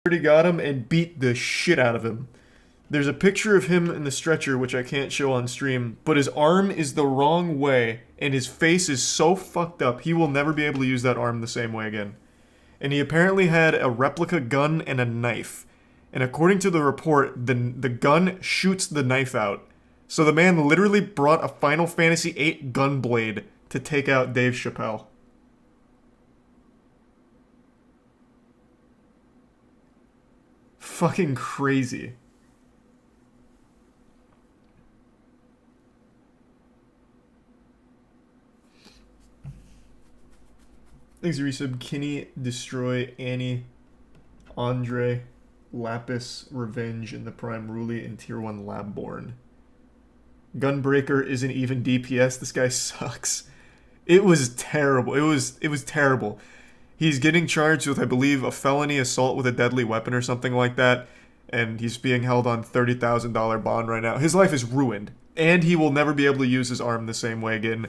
Security got him and beat the shit out of him. There's a picture of him in the stretcher, which I can't show on stream, but his arm is the wrong way, and his face is so fucked up, he will never be able to use that arm the same way again. And he apparently had a replica gun and a knife. And according to the report, the gun shoots the knife out. So the man literally brought a Final Fantasy VIII gun blade to take out Dave Chappelle. Fucking crazy. Thanks to resub Kinney, Destroy, Annie, Andre, Lapis, Revenge, and the Prime Ruli, and Tier 1 Labborn. Gunbreaker isn't even DPS. This guy sucks. It was terrible. It was terrible. He's getting charged with, I believe, a felony assault with a deadly weapon or something like that, and he's being held on $30,000 bond right now. His life is ruined, and he will never be able to use his arm the same way again.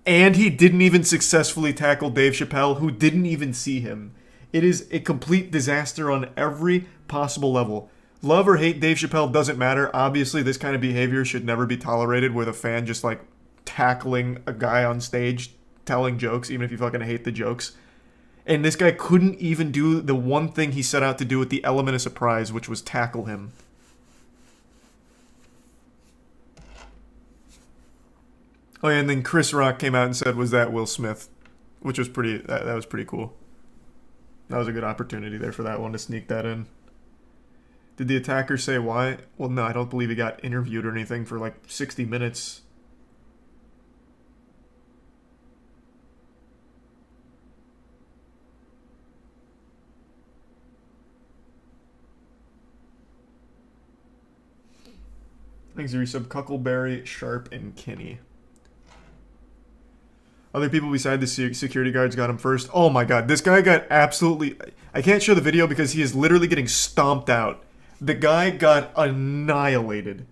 And he didn't even successfully tackle Dave Chappelle, who didn't even see him. It is a complete disaster on every possible level. Love or hate Dave Chappelle doesn't matter. Obviously, this kind of behavior should never be tolerated, with a fan just like tackling a guy on stage, telling jokes, even if you fucking hate the jokes. And this guy couldn't even do the one thing he set out to do with the element of surprise, which was tackle him. Oh yeah, and then Chris Rock came out and said, "Was that Will Smith?" Which was pretty. That was pretty cool. That was a good opportunity there for that one to sneak that in. Did the attacker say why? Well, no, I don't believe he got interviewed or anything for like 60 minutes. Thanks to resub Cuckleberry, Sharp, and Kenny. Other people beside the security guards got him first. Oh my god, this guy got absolutely... I can't show the video because he is literally getting stomped out. The guy got annihilated.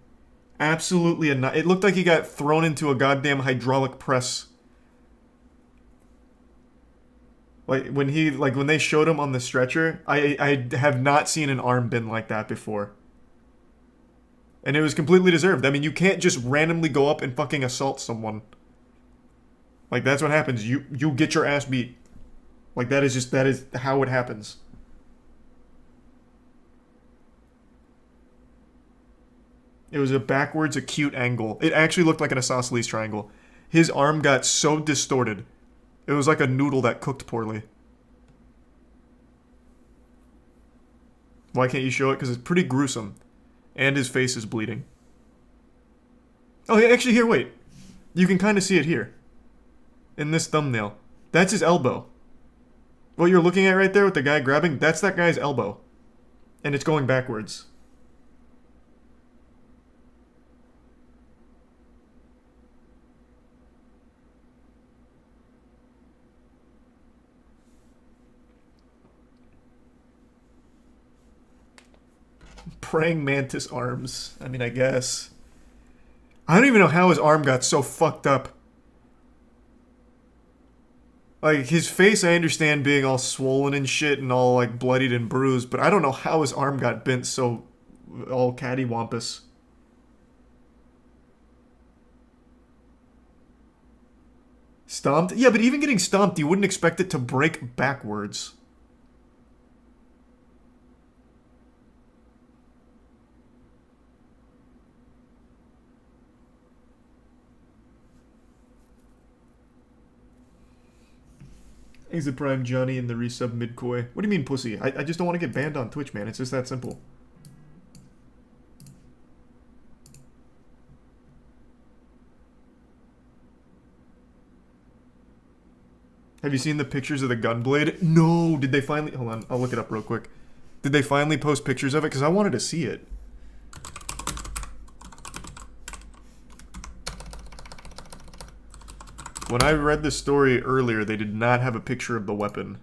Absolutely annihilated. It looked like he got thrown into a goddamn hydraulic press. When they showed him on the stretcher, I have not seen an arm bend like that before. And it was completely deserved. I mean, you can't just randomly go up and fucking assault someone. Like, that's what happens. You get your ass beat. Like, that is how it happens. It was a backwards acute angle. It actually looked like an isosceles triangle. His arm got so distorted. It was like a noodle that cooked poorly. Why can't you show it? Because it's pretty gruesome. And his face is bleeding. Oh, yeah, actually, here, wait. You can kind of see it here. In this thumbnail. That's his elbow. What you're looking at right there with the guy grabbing, that's that guy's elbow. And it's going backwards. Praying mantis arms. I mean, I guess. I don't even know how his arm got so fucked up. Like, his face, I understand being all swollen and shit and all, like, bloodied and bruised, but I don't know how his arm got bent so all cattywampus. Stomped? Yeah, but even getting stomped, you wouldn't expect it to break backwards. Exit Prime Johnny in the resub midkoi. What do you mean, pussy? I just don't want to get banned on Twitch, man. It's just that simple. Have you seen the pictures of the gunblade? No! Did they finally... Hold on, I'll look it up real quick. Did they finally post pictures of it? Because I wanted to see it. When I read the story earlier, they did not have a picture of the weapon.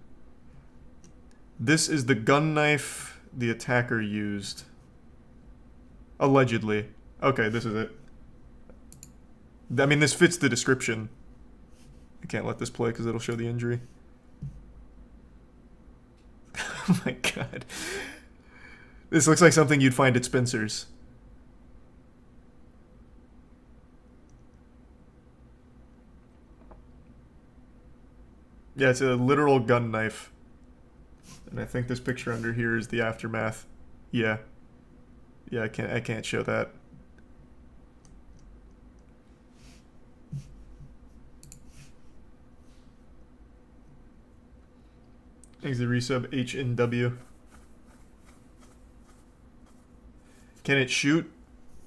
This is the gun knife the attacker used. Allegedly. Okay, this is it. I mean, this fits the description. I can't let this play because it'll show the injury. Oh my god. This looks like something you'd find at Spencer's. Yeah, it's a literal gun knife. And I think this picture under here is the aftermath. Yeah. Yeah, I can't show that. Thanks to resub HNW. Can it shoot?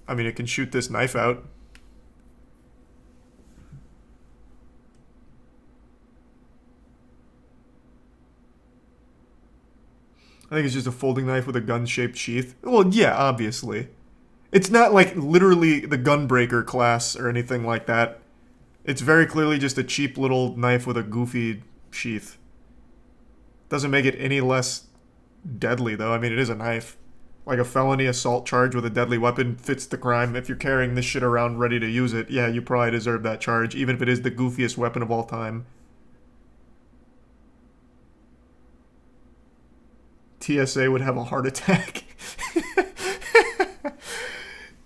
I mean, it can shoot this knife out. I think it's just a folding knife with a gun-shaped sheath. Well, yeah, obviously. It's not like literally the Gunbreaker class or anything like that. It's very clearly just a cheap little knife with a goofy sheath. Doesn't make it any less deadly, though. I mean, it is a knife. Like a felony assault charge with a deadly weapon fits the crime. If you're carrying this shit around ready to use it, yeah, you probably deserve that charge, even if it is the goofiest weapon of all time. TSA would have a heart attack.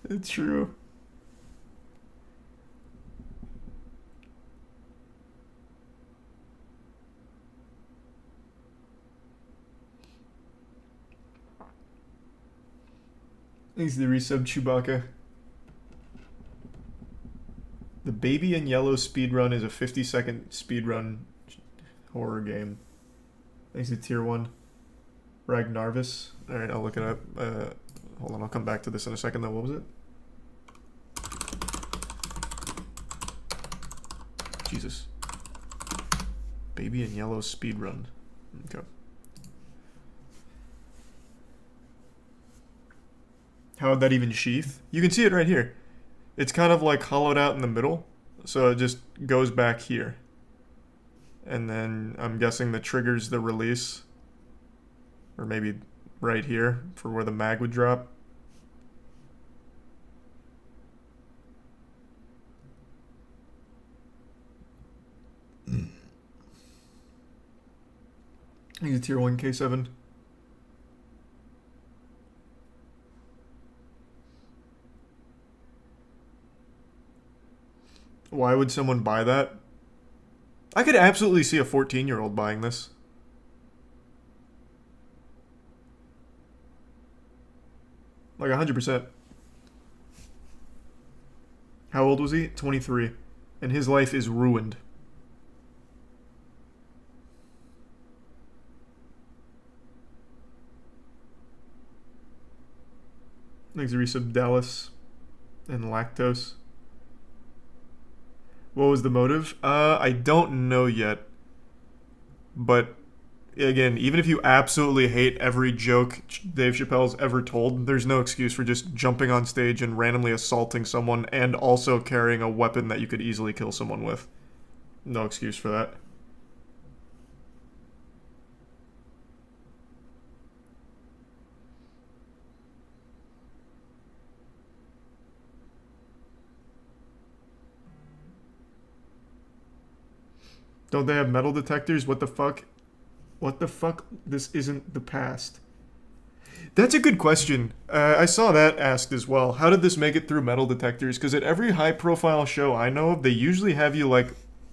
It's true. Thanks to the resub Chewbacca. The Baby in Yellow speedrun is a 50-second speedrun horror game. Thanks to Tier 1. Ragnarvis. Alright, I'll look it up. Hold on, I'll come back to this in a second though. What was it? Jesus. Baby in Yellow speedrun. Okay. How would that even sheath? You can see it right here. It's kind of like hollowed out in the middle, so it just goes back here. And then I'm guessing that triggers the release. Or maybe right here for where the mag would drop. I think it's Tier 1 K7. Why would someone buy that? I could absolutely see a 14-year-old buying this. Like 100%. How old was he? 23. And his life is ruined. Thanks to resub Dallas and lactose. What was the motive? I don't know yet. But again, even if you absolutely hate every joke Dave Chappelle's ever told, there's no excuse for just jumping on stage and randomly assaulting someone and also carrying a weapon that you could easily kill someone with. No excuse for that. Don't they have metal detectors? What the fuck? What the fuck? This isn't the past. That's a good question. I saw that asked as well. How did this make it through metal detectors? Because at every high-profile show I know of, they usually have you, like,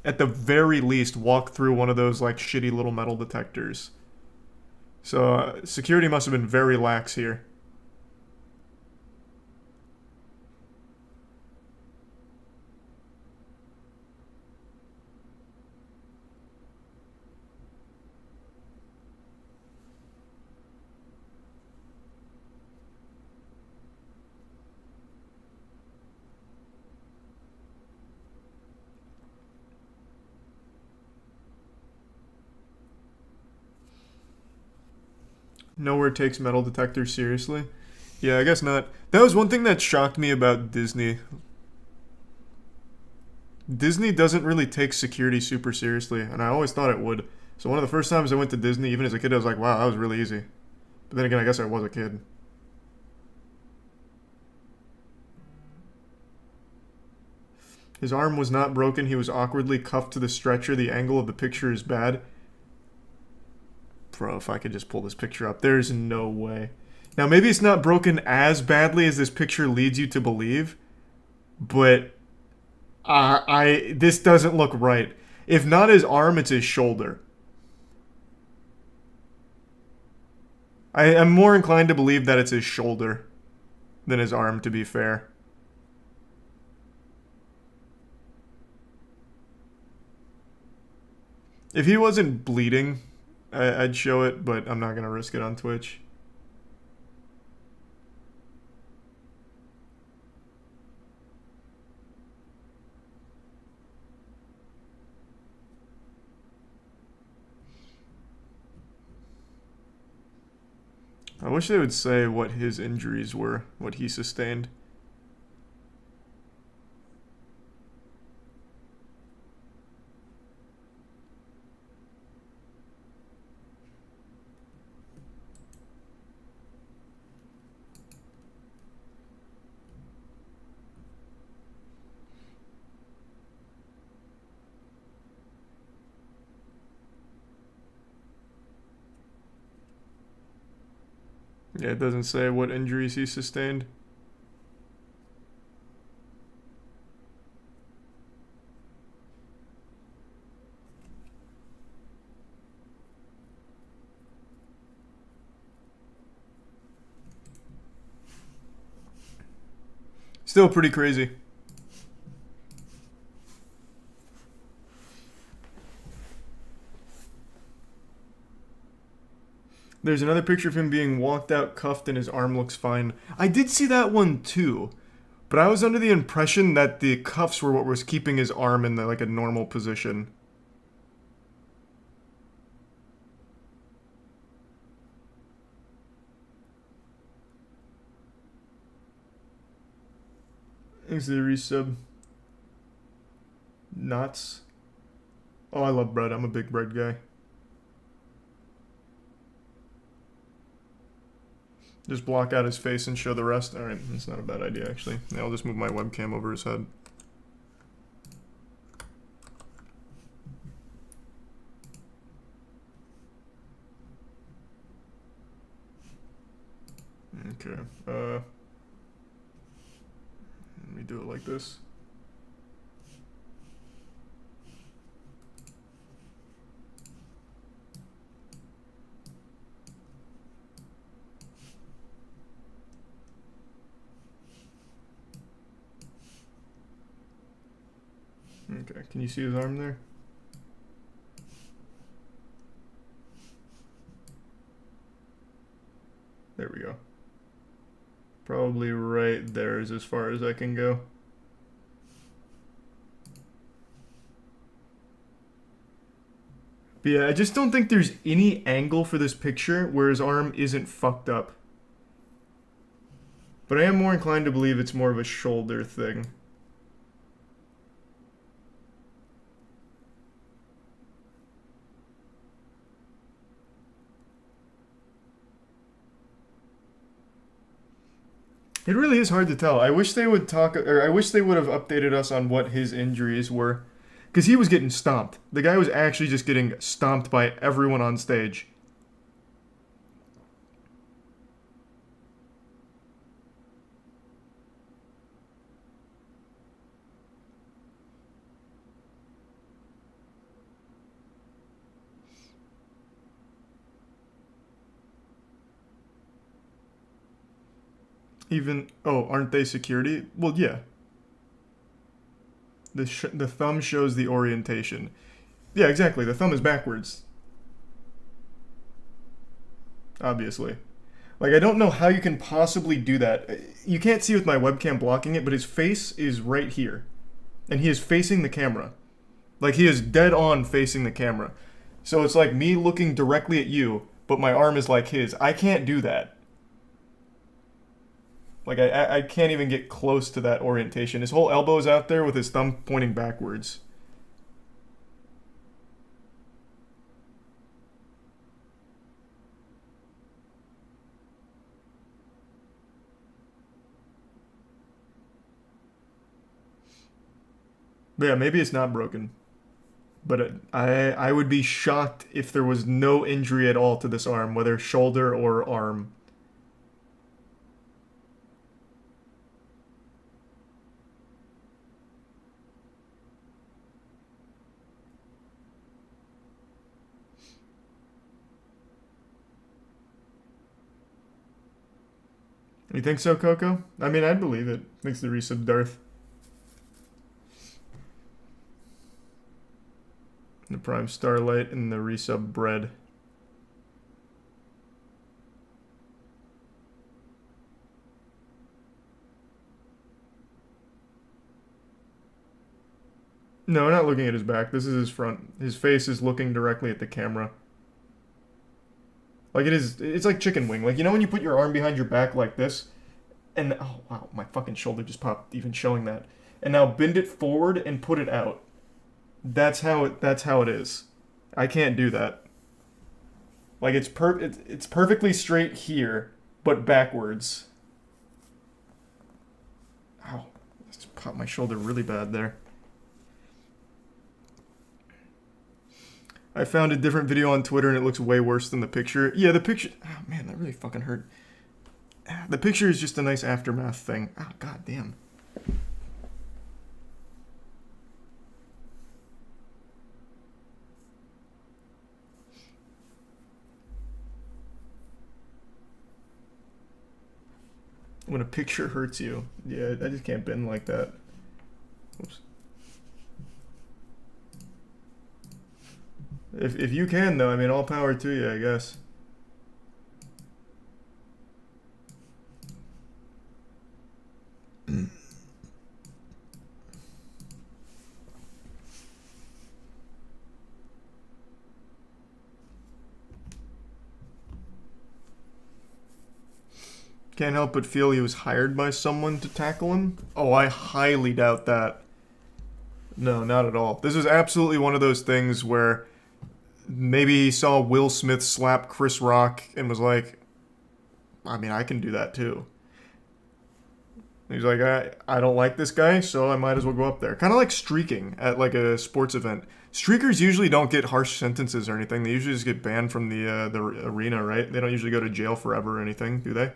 at the very least, walk through one of those, like, shitty little metal detectors. So, security must have been very lax here. Nowhere takes metal detectors seriously. Yeah, I guess not. That was one thing that shocked me about Disney. Disney doesn't really take security super seriously, and I always thought it would. So one of the first times I went to Disney, even as a kid, I was like, wow, that was really easy. But then again, I guess I was a kid. His arm was not broken. He was awkwardly cuffed to the stretcher. The angle of the picture is bad. Bro, if I could just pull this picture up. There's no way. Now, maybe it's not broken as badly as this picture leads you to believe, but this doesn't look right. If not his arm, it's his shoulder. I am more inclined to believe that it's his shoulder than his arm, to be fair. If he wasn't bleeding, I'd show it, but I'm not going to risk it on Twitch. I wish they would say what his injuries were, what he sustained. Yeah, it doesn't say what injuries he sustained. Still pretty crazy. There's another picture of him being walked out, cuffed, and his arm looks fine. I did see that one too, but I was under the impression that the cuffs were what was keeping his arm in like a normal position. Thanks to the resub. Nuts. Oh, I love bread. I'm a big bread guy. Just block out his face and show the rest. Alright, that's not a bad idea, actually. Yeah, I'll just move my webcam over his head. Okay, let me do it like this. Okay, can you see his arm there? There we go. Probably right there is as far as I can go. But yeah, I just don't think there's any angle for this picture where his arm isn't fucked up. But I am more inclined to believe it's more of a shoulder thing. It really is hard to tell. I wish they would talk, or I wish they would have updated us on what his injuries were. Because he was getting stomped. The guy was actually just getting stomped by everyone on stage. Even, oh, aren't they security? Well, yeah. The thumb shows the orientation. Yeah, exactly. The thumb is backwards. Obviously. Like, I don't know how you can possibly do that. You can't see with my webcam blocking it, but his face is right here. And he is facing the camera. Like, he is dead on facing the camera. So it's like me looking directly at you, but my arm is like his. I can't do that. Like, I can't even get close to that orientation. His whole elbow's out there with his thumb pointing backwards. But yeah, maybe it's not broken. But I would be shocked if there was no injury at all to this arm, whether shoulder or arm. You think so, Coco? I mean, I'd believe it. Thanks to resub Darth. The Prime Starlight and the resub Bread. No, not looking at his back. This is his front. His face is looking directly at the camera. Like it is, it's like chicken wing. Like, you know when you put your arm behind your back like this? And, oh wow, my fucking shoulder just popped even showing that. And now bend it forward and put it out. That's how it is. I can't do that. Like it's perfectly straight here, but backwards. Ow. Just popped my shoulder really bad there. I found a different video on Twitter and it looks way worse than the picture. Yeah, the picture... Oh, man, that really fucking hurt. The picture is just a nice aftermath thing. Oh, god damn. When a picture hurts you. Yeah, I just can't bend like that. Oops. If you can, though, I mean, all power to you, I guess. Can't help but feel he was hired by someone to tackle him. Oh, I highly doubt that. No, not at all. This is absolutely one of those things where maybe he saw Will Smith slap Chris Rock and was like, I mean, I can do that too. He's like, I don't like this guy, so I might as well go up there. Kind of like streaking at like a sports event. Streakers usually don't get harsh sentences or anything. They usually just get banned from the arena, right? They don't usually go to jail forever or anything, do they?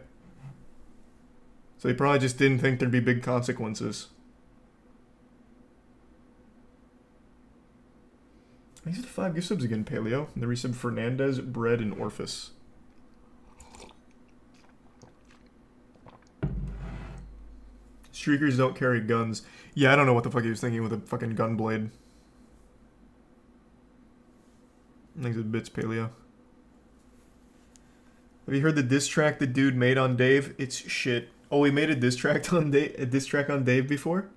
So he probably just didn't think there'd be big consequences. Thanks for the 5 gift subs again, Paleo. And the resub Fernandez, Bread, and Orphis. Streakers don't carry guns. Yeah, I don't know what the fuck he was thinking with a fucking gun blade. Thanks for the bits, Paleo. Have you heard the diss track the dude made on Dave? It's shit. Oh, he made a diss track on Dave before?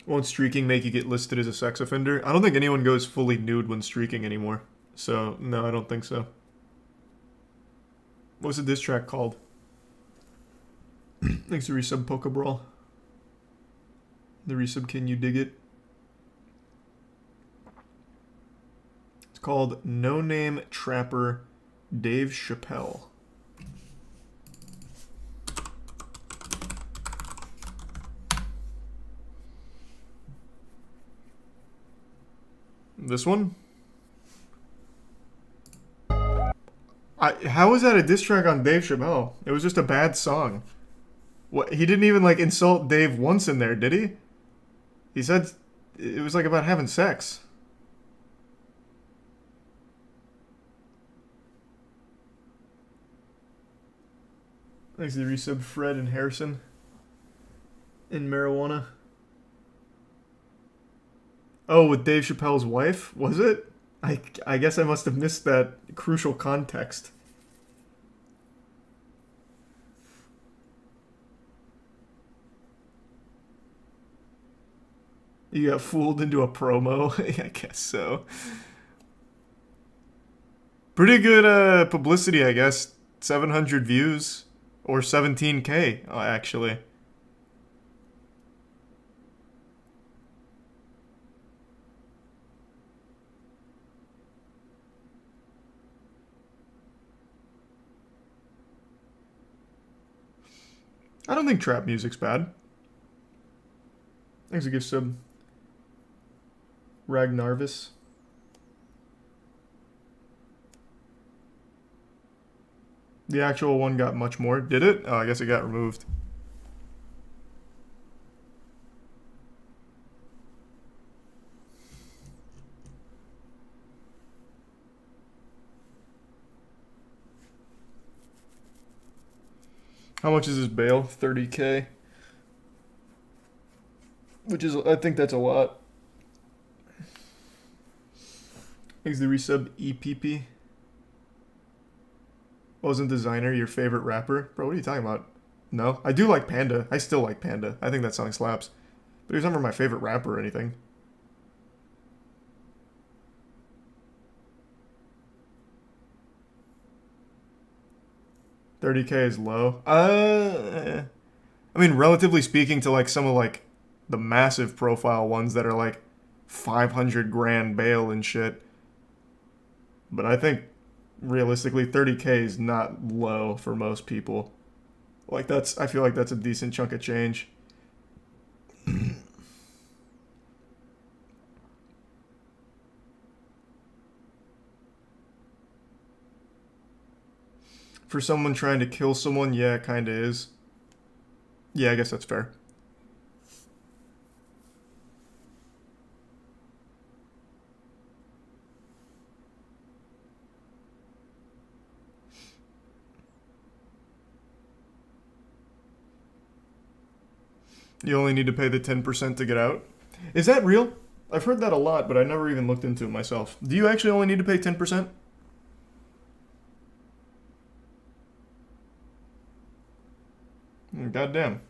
Won't streaking make you get listed as a sex offender? I don't think anyone goes fully nude when streaking anymore. So, no, I don't think so. What's the diss track called? Thanks to resub Pokebrawl. The resub, can you dig it? It's called No Name Trapper Dave Chappelle. This one? How was that a diss track on Dave Chappelle? It was just a bad song. What? He didn't even like insult Dave once in there, did he? He said it was like about having sex. Thanks to the resub Fred and Harrison. In marijuana. Oh, with Dave Chappelle's wife? Was it? I guess I must have missed that crucial context. You got fooled into a promo? I guess so. Pretty good publicity, I guess. 700 views. Or 17K, actually. I don't think trap music's bad. Thanks a gift sub. Ragnarvis. The actual one got much more. Did it? Oh, I guess it got removed. How much is this bail? 30K. Which is, I think that's a lot. Thanks the resub EPP. Wasn't Designer your favorite rapper? Bro, what are you talking about? No? I do like Panda. I still like Panda. I think that song slaps. But he was never my favorite rapper or anything. $30K is low. I mean, relatively speaking to like some of like the massive profile ones that are like 500 grand bail and shit. But I think realistically 30K is not low for most people. Like I feel like that's a decent chunk of change. For someone trying to kill someone, yeah, it kinda is. Yeah, I guess that's fair. You only need to pay the 10% to get out. Is that real? I've heard that a lot, but I never even looked into it myself. Do you actually only need to pay 10%? Goddamn.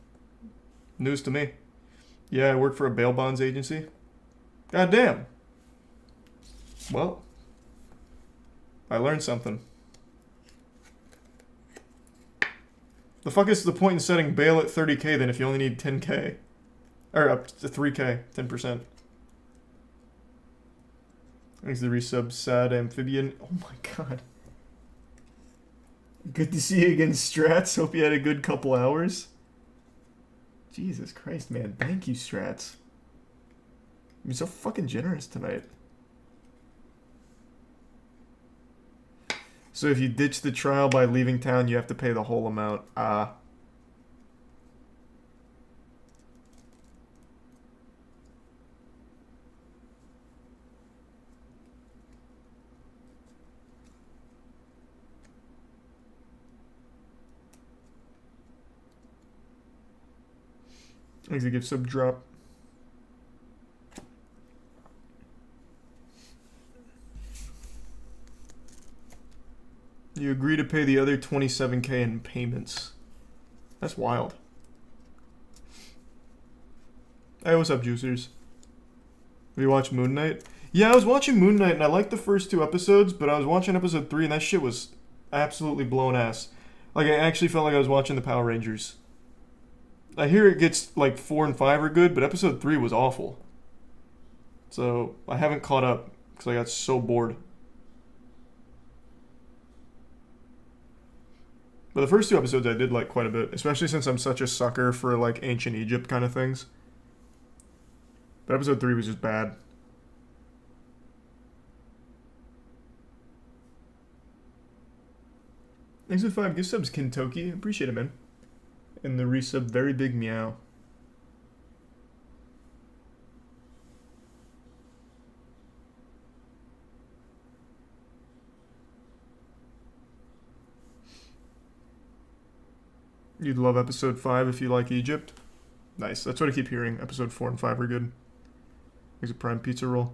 News to me. Yeah, I work for a bail bonds agency. Goddamn. Well, I learned something. The fuck is the point in setting bail at 30K then if you only need 10K? Or up to 3K, 10%. Thanks the resub, Sad Amphibian. Oh my god. Good to see you again, Strats. Hope you had a good couple hours. Jesus Christ, man. Thank you, Strats. You're so fucking generous tonight. So if you ditch the trial by leaving town, you have to pay the whole amount. Thanks a gift sub drop. You agree to pay the other 27K in payments. That's wild. Hey, what's up, juicers? Have you watched Moon Knight? Yeah, I was watching Moon Knight and I liked the first 2 episodes, but I was watching episode 3 and that shit was absolutely blown ass. Like, I actually felt like I was watching the Power Rangers. I hear it gets, like, 4 and 5 are good, but episode 3 was awful. So, I haven't caught up, because I got so bored. But the first 2 episodes I did like quite a bit, especially since I'm such a sucker for, like, ancient Egypt kind of things. But episode 3 was just bad. Thanks for 5 gift subs, Kentucky. Appreciate it, man. And the resub, very big meow. You'd love episode 5 if you like Egypt. Nice. That's what I keep hearing. Episode 4 and 5 are good. Here's a prime pizza roll.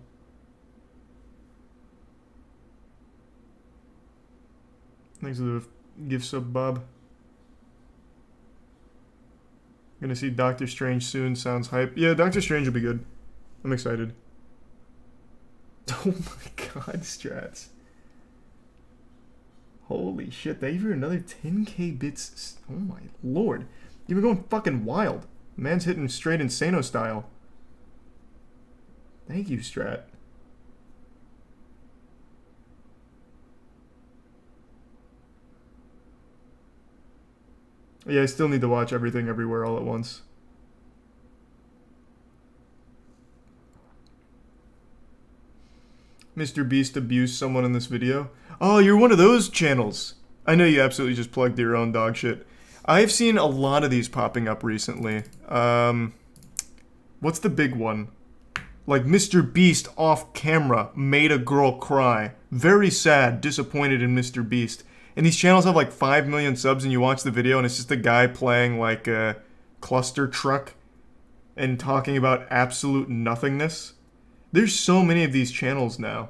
Thanks for the gift sub, Bob. Gonna see Doctor Strange soon. Sounds hype. Yeah, Doctor Strange will be good. I'm excited. Oh my god, Strats. Holy shit, they gave you another 10K bits. Oh my lord. You've been going fucking wild. Man's hitting straight Insano style. Thank you, Strat. Yeah, I still need to watch Everything Everywhere All at Once. Mr. Beast abused someone in this video. Oh, you're one of those channels. I know you absolutely just plugged your own dog shit. I've seen a lot of these popping up recently. What's the big one? Like Mr. Beast off camera made a girl cry. Very sad, disappointed in Mr. Beast. And these channels have like 5 million subs and you watch the video and it's just a guy playing like a cluster truck and talking about absolute nothingness. There's so many of these channels now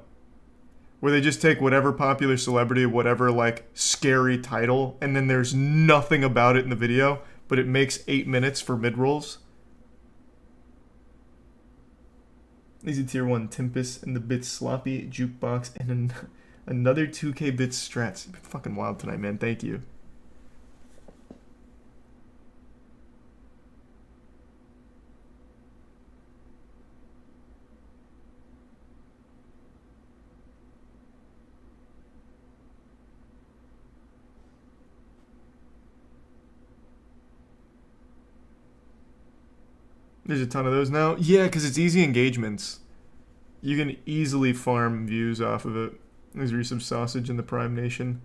where they just take whatever popular celebrity, whatever like scary title, and then there's nothing about it in the video, but it makes 8 minutes for mid-rolls. Easy tier 1 Timpus and the Bits Sloppy Jukebox and another 2K Bits Strats. You've been fucking wild tonight, man. Thank you. There's a ton of those now. Yeah, because it's easy engagements. You can easily farm views off of it. There's some sausage in the Prime Nation.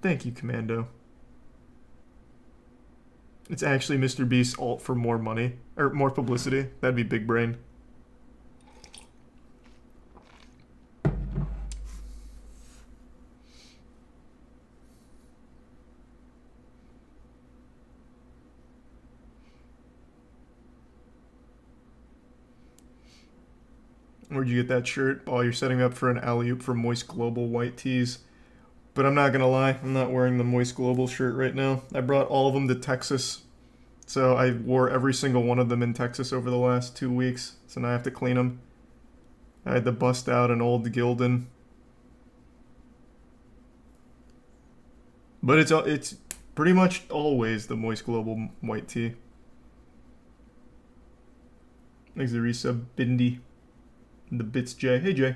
Thank you, Commando. It's actually Mr. Beast's alt for more money. Or more publicity. That'd be big brain. Where'd you get that shirt? Oh, you're setting up for an alley-oop for Moist Global white tees. But I'm not gonna lie, I'm not wearing the Moist Global shirt right now. I brought all of them to Texas. So I wore every single one of them in Texas over the last 2 weeks. So now I have to clean them. I had to bust out an old Gildan. But it's pretty much always the Moist Global white tee. Thanks to resub Bindi. The Bits J. Hey Jay.